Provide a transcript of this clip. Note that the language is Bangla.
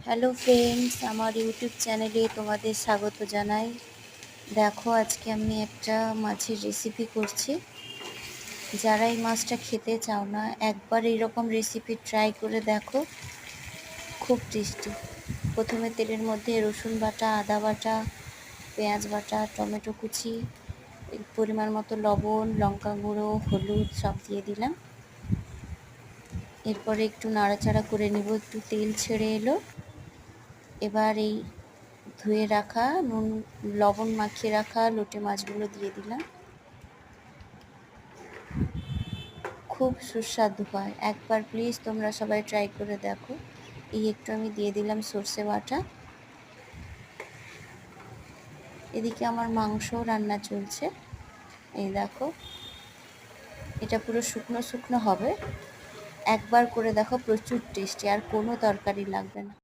হ্যালো ফ্রেন্ডস, আমার ইউটিউব চ্যানেলে তোমাদের স্বাগত জানাই। দেখো, আজকে আমি একটা মাছের রেসিপি করছি। যারা এই মাছটা খেতে চাও না, একবার এইরকম রেসিপি ট্রাই করে দেখো, খুব টেস্টি। প্রথমে তেলের মধ্যে রসুন বাটা, আদা বাটা, পেঁয়াজ বাটা, টমেটো কুচি, পরিমাণ মতো লবণ, লঙ্কা গুঁড়ো, হলুদ সব দিয়ে দিলাম। এরপরে একটু নাড়াচাড়া করে নেব, একটু তেল ছেড়ে এলো। এবার এই ধুয়ে রাখা, নুন লবণ মাখিয়ে রাখা লোটে মাছগুলো দিয়ে দিলাম। খুব সুস্বাদু হয়, একবার প্লিজ তোমরা সবাই ট্রাই করে দেখো। এই একটু আমি দিয়ে দিলাম সর্ষে বাটা। এদিকে আমার মাংস রান্না চলছে। এই দেখো, এটা পুরো শুকনো শুকনো হবে। একবার করে দেখো, প্রচুর টেস্টি, আর কোনো তরকারি লাগবে না।